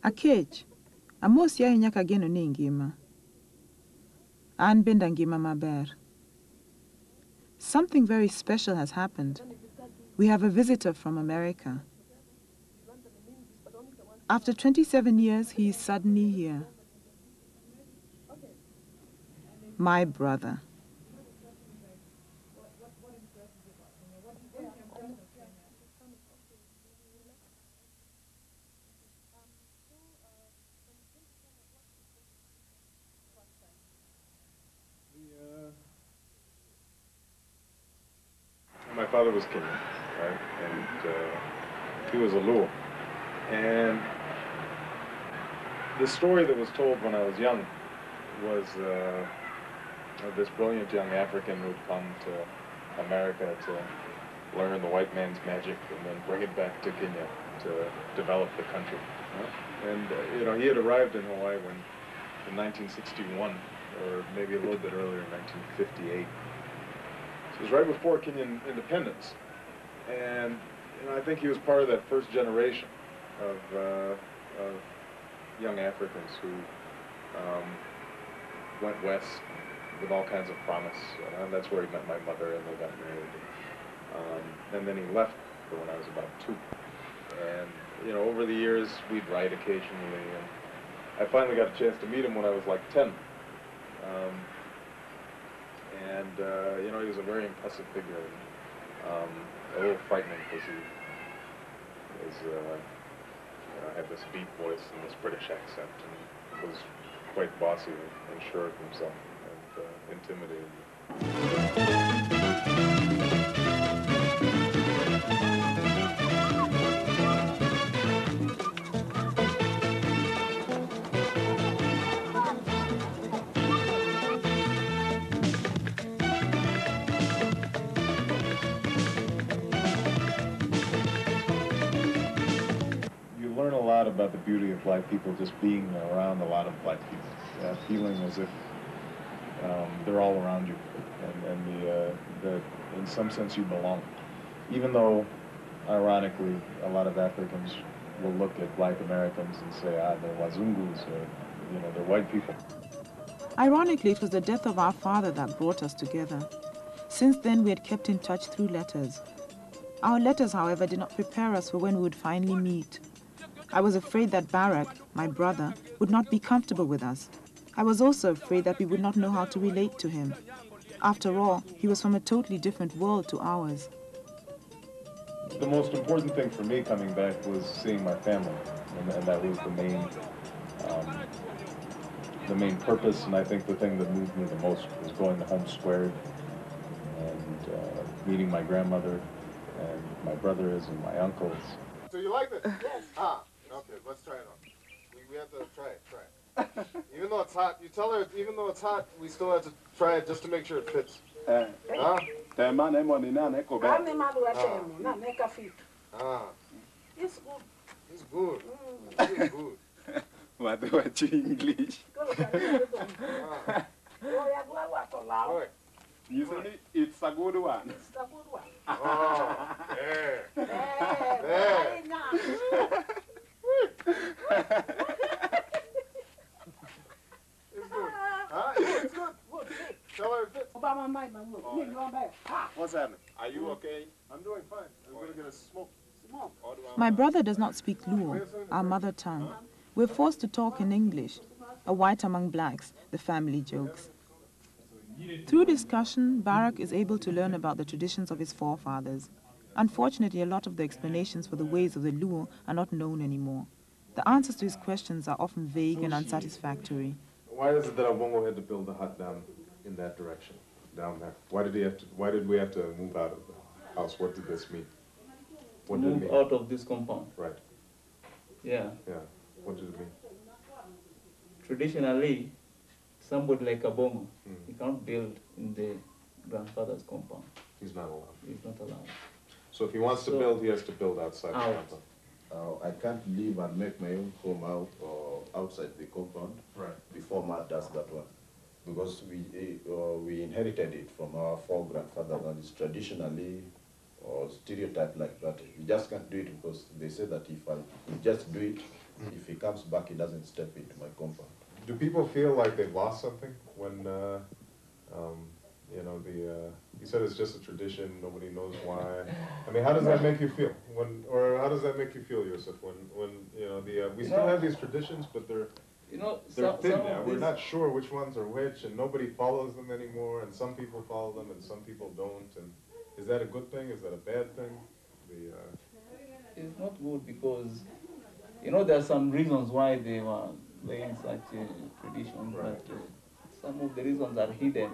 Akech, amosi ahinya kageno ni ngima. An benda ngima maber. Something very special has happened. We have a visitor from America. After 27 years, he is suddenly here. My brother. My father was Kenyan, right? And he was a Luo. And the story that was told when I was young was of this brilliant young African who'd come to America to learn the white man's magic and then bring it back to Kenya to develop the country. And you know, he had arrived in Hawaii in 1961, or maybe a little bit earlier, in 1958. So it was right before Kenyan independence, and you know, I think he was part of that first generation of young Africans who went west with all kinds of promise. And that's where he met my mother, and they got married. And then he left for when I was about 2. And you know, over the years, we'd write occasionally, and I finally got a chance to meet him when I was like 10. You know, he was a very impressive figure, a little frightening because he was, had this deep voice and this British accent, and was quite bossy and sure of himself and intimidating. Learn a lot about the beauty of black people just being around a lot of black people, feeling as if they're all around you, and that in some sense you belong. Even though, ironically, a lot of Africans will look at black Americans and say, they're Wazungus, or, you know, they're white people. Ironically, it was the death of our father that brought us together. Since then, we had kept in touch through letters. Our letters, however, did not prepare us for when we would finally meet. I was afraid that Barack, my brother, would not be comfortable with us. I was also afraid that we would not know how to relate to him. After all, he was from a totally different world to ours. The most important thing for me coming back was seeing my family, and that was the main purpose, and I think the thing that moved me the most was going to Home Squared and meeting my grandmother and my brothers and my uncles. So you like it? Yes. Okay, let's try it on. We have to try it. Even though it's hot, you tell her, even though it's hot, we still have to try it just to make sure it fits. It's good. It's good. It's good. What you English? Usually, it's a good one. It's a good one. Oh, there. There. It's good. It's good. Tell her it fits. What's happening? Are you okay? I'm doing fine. I'm going to get a smoke. My brother does not speak Luo, our mother tongue. We're forced to talk in English. A white among blacks, the family jokes. Through discussion, Barack is able to learn about the traditions of his forefathers. Unfortunately, a lot of the explanations for the ways of the Luo are not known anymore. The answers to his questions are often vague and unsatisfactory. Why is it that Obongo had to build a hut down in that direction, down there? Why did we have to move out of the house? What did this mean? What did it mean? Move out of this compound. Right. Yeah. Yeah. What did it mean? Traditionally, somebody like Obongo, he can't build in the grandfather's compound. He's not allowed. He's not allowed. So if he wants to build, he has to build outside the compound. I can't live and make my own home out or outside the compound before Ma does that one. Because we inherited it from our four-grandfathers, and it's traditionally or stereotype like that. We just can't do it because they say that if we just do it, If he comes back, he doesn't step into my compound. Do people feel like they've lost something when, you know, you said it's just a tradition, nobody knows why. I mean, how does that make you feel? Or how does that make you feel, Yusuf, when you know, we still have these traditions, but they're thin now. We're not sure which ones are which, and nobody follows them anymore, and some people follow them and some people don't. And is that a good thing? Is that a bad thing? It's not good because, you know, there are some reasons why they were playing such a tradition, Right. but some of the reasons are hidden.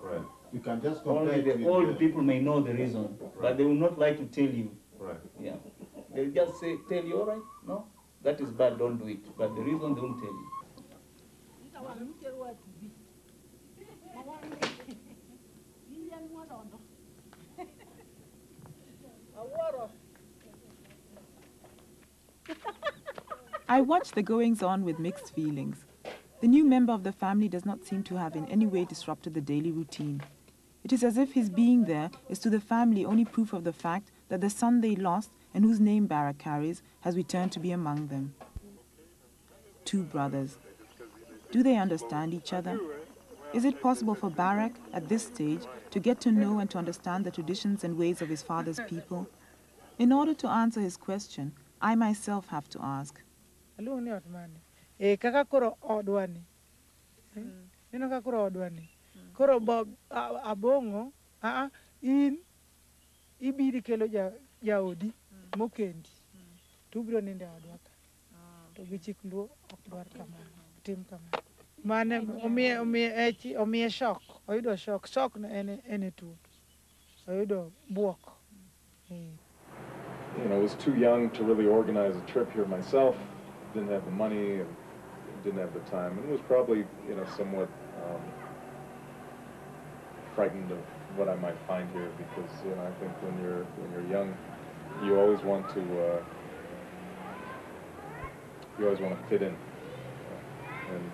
Right. You can just Only the old people may know the reason, but they will not like to tell you. Right. Yeah. They'll just say, tell you, all right, no, that is bad, don't do it. But the reason they won't tell you. I watch the goings-on with mixed feelings. The new member of the family does not seem to have in any way disrupted the daily routine. It is as if his being there is to the family only proof of the fact that the son they lost and whose name Barak carries has returned to be among them. Two brothers. Do they understand each other? Is it possible for Barak, at this stage, to get to know and to understand the traditions and ways of his father's people? In order to answer his question, I myself have to ask. Kaka koro odwani. Nino kaka koro odwani. Koro bob abongo, in ibidi kelo jaodi mokendi. Tubiro ninde odwaka. To gichik luo okdwar kamano, tim kamano. Mane omiye shock, oyudo shock na ene tu. Oyudo buok. You know, I was too young to really organize a trip here myself. Didn't have the money and didn't have the time, and was probably, you know, somewhat frightened of what I might find here, because, you know, I think when you're young, you always want to fit in, and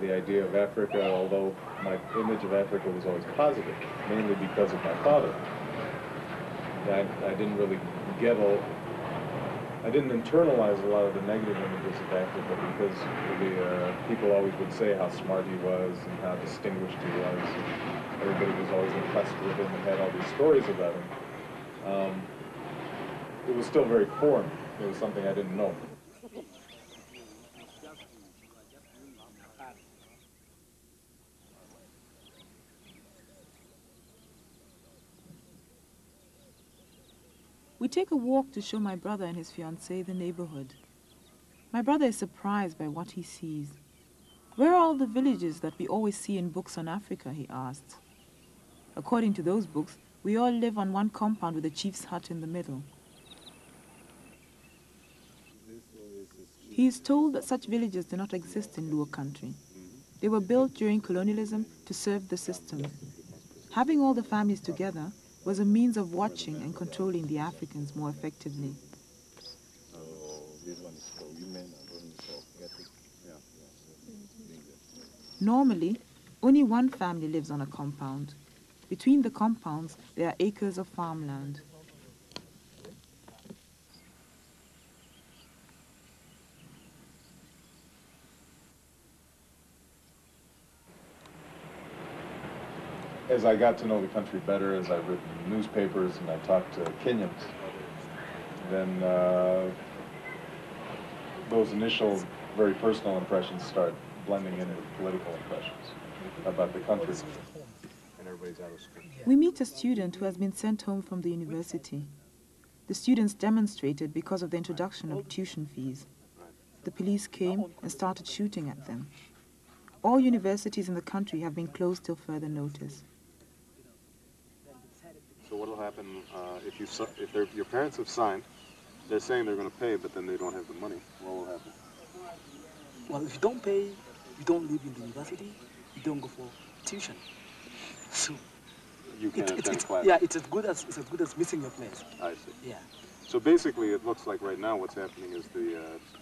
the idea of Africa, although my image of Africa was always positive, mainly because of my father, I didn't really get I didn't internalize a lot of the negative images of Africa, because people always would say how smart he was and how distinguished he was. And everybody was always impressed with him and had all these stories about him. It was still very foreign. It was something I didn't know. We take a walk to show my brother and his fiancée the neighborhood. My brother is surprised by what he sees. Where are all the villages that we always see in books on Africa, he asks. According to those books, we all live on one compound with a chief's hut in the middle. He is told that such villages do not exist in Luo country. They were built during colonialism to serve the system. Having all the families together was a means of watching and controlling the Africans more effectively. Normally, only one family lives on a compound. Between the compounds, there are acres of farmland. As I got to know the country better, as I've written newspapers and I talked to Kenyans, then those initial, very personal impressions start blending in with political impressions about the country. And everybody's out of school. We meet a student who has been sent home from the university. The students demonstrated because of the introduction of tuition fees. The police came and started shooting at them. All universities in the country have been closed till further notice. So what will happen if your parents have signed, they're saying they're going to pay, but then they don't have the money? What will happen? Well, if you don't pay, you don't live in the university, you don't go for tuition. So you can't attend class. Yeah, it's as good as missing your place. I see. Yeah. So basically, it looks like right now what's happening is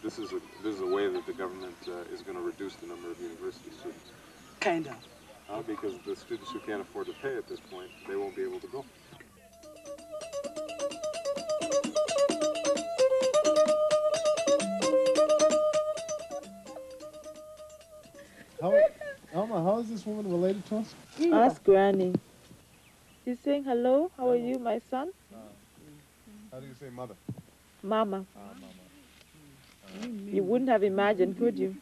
this is a way that the government is going to reduce the number of university students. Kinda. Because the students who can't afford to pay at this point, they won't be able to go. Auma, how is this woman related to us? Ask Granny. She's saying, hello, how are you, my son? How do you say mother? Mama. Mama. You wouldn't have imagined, could you?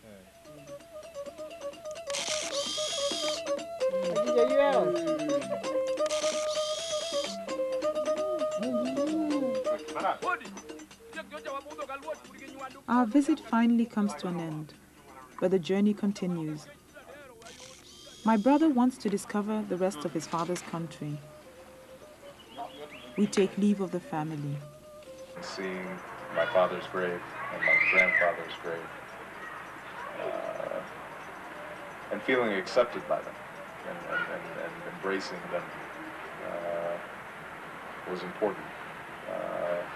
Our visit finally comes to an end, but the journey continues. My brother wants to discover the rest of his father's country. We take leave of the family. Seeing my father's grave and my grandfather's grave, and feeling accepted by them and embracing them was important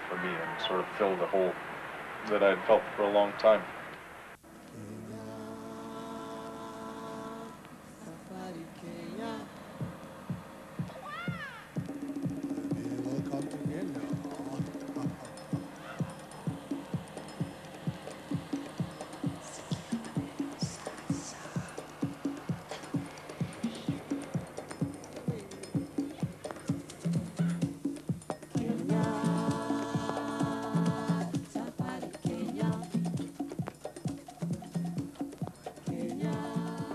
for me and sort of filled a hole that I had felt for a long time.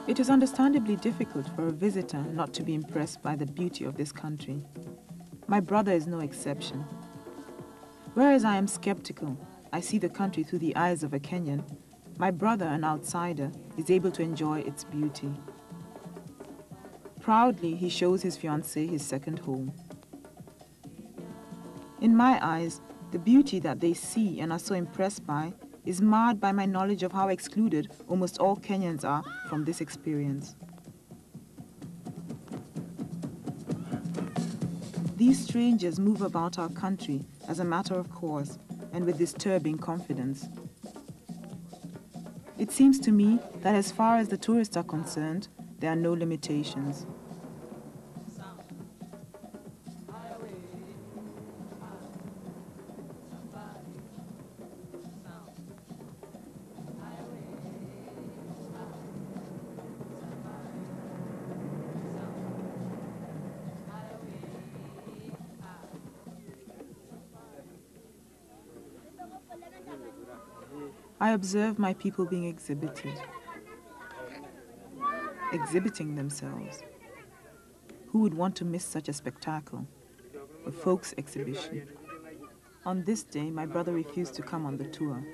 It is understandably difficult for a visitor not to be impressed by the beauty of this country. My brother is no exception. Whereas I am skeptical, I see the country through the eyes of a Kenyan, my brother, an outsider, is able to enjoy its beauty. Proudly, he shows his fiancée his second home. In my eyes, the beauty that they see and are so impressed by is marred by my knowledge of how excluded almost all Kenyans are from this experience. These strangers move about our country as a matter of course and with disturbing confidence. It seems to me that as far as the tourists are concerned, there are no limitations. I observe my people being exhibited, exhibiting themselves. Who would want to miss such a spectacle? A folks exhibition. On this day, my brother refused to come on the tour.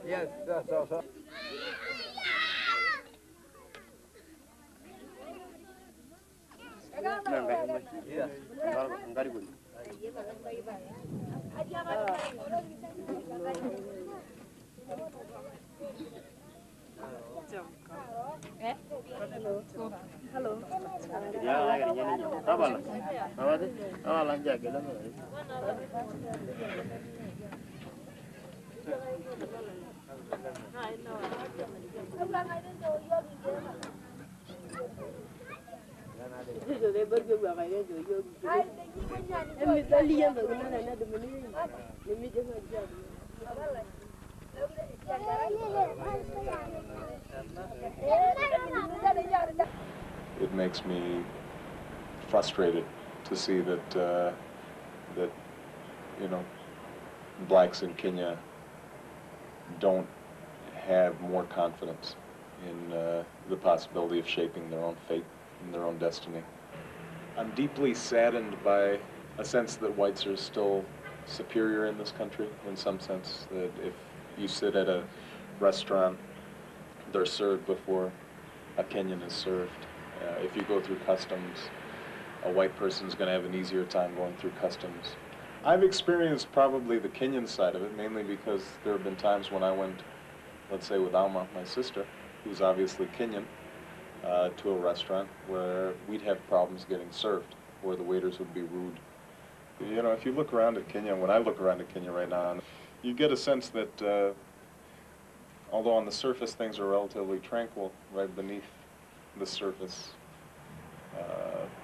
Yes, that's also. It makes me frustrated to see that blacks in Kenya don't have more confidence in the possibility of shaping their own fate and their own destiny. I'm deeply saddened by a sense that whites are still superior in this country, in some sense, that if you sit at a restaurant, they're served before a Kenyan is served. If you go through customs, a white person's going to have an easier time going through customs. I've experienced probably the Kenyan side of it, mainly because there have been times when I went, let's say with Auma, my sister, who's obviously Kenyan, to a restaurant where we'd have problems getting served, where the waiters would be rude. You know, if you look around at Kenya, when I look around at Kenya right now, you get a sense that although on the surface things are relatively tranquil, right beneath the surface,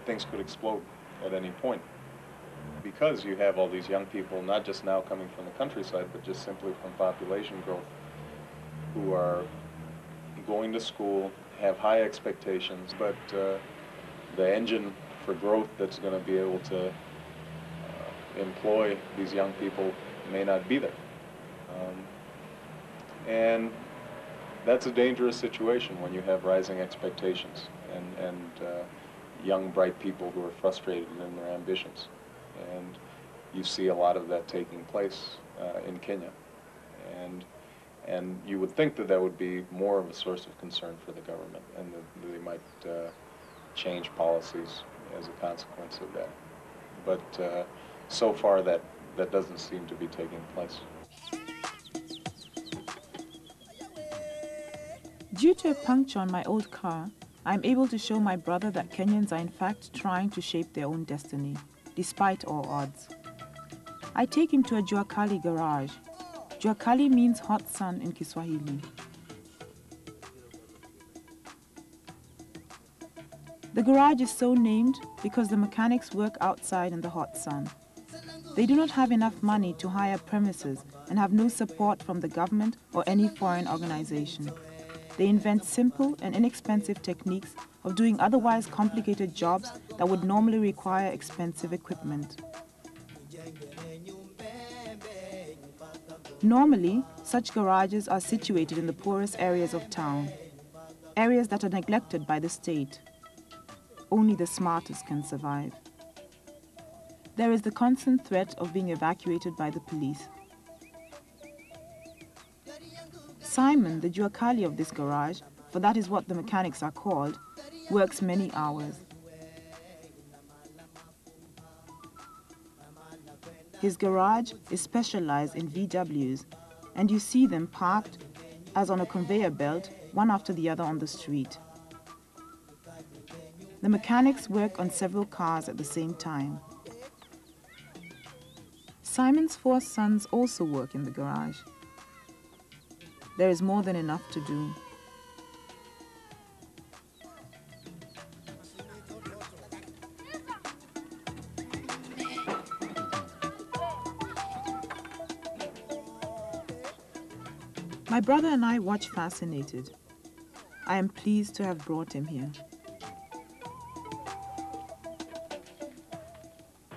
things could explode at any point. Because you have all these young people, not just now coming from the countryside, but just simply from population growth, who are going to school, have high expectations, but the engine for growth that's going to be able to employ these young people may not be there. And that's a dangerous situation when you have rising expectations and young, bright people who are frustrated in their ambitions. And you see a lot of that taking place in Kenya. And you would think that that would be more of a source of concern for the government, and that they might change policies as a consequence of that. But so far that doesn't seem to be taking place. Due to a puncture on my old car, I'm able to show my brother that Kenyans are in fact trying to shape their own destiny, despite all odds. I take him to a jua kali garage. Jua kali means hot sun in Kiswahili. The garage is so named because the mechanics work outside in the hot sun. They do not have enough money to hire premises and have no support from the government or any foreign organization. They invent simple and inexpensive techniques of doing otherwise complicated jobs that would normally require expensive equipment. Normally, such garages are situated in the poorest areas of town, areas that are neglected by the state. Only the smartest can survive. There is the constant threat of being evacuated by the police. Simon, the jua kali of this garage, for that is what the mechanics are called, works many hours. His garage is specialized in VWs, and you see them parked as on a conveyor belt, one after the other on the street. The mechanics work on several cars at the same time. Simon's 4 sons also work in the garage. There is more than enough to do. My brother and I watch fascinated. I am pleased to have brought him here.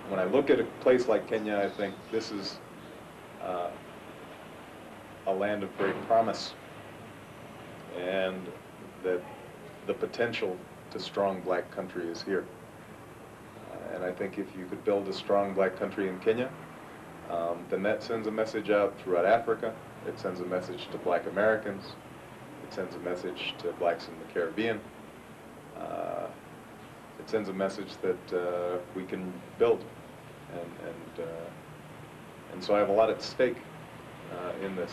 When I look at a place like Kenya, I think this is a land of great promise, and that the potential to strong black country is here. And I think if you could build a strong black country in Kenya, then that sends a message out throughout Africa. It sends a message to black Americans. It sends a message to blacks in the Caribbean. It sends a message that we can build. And so I have a lot at stake in this.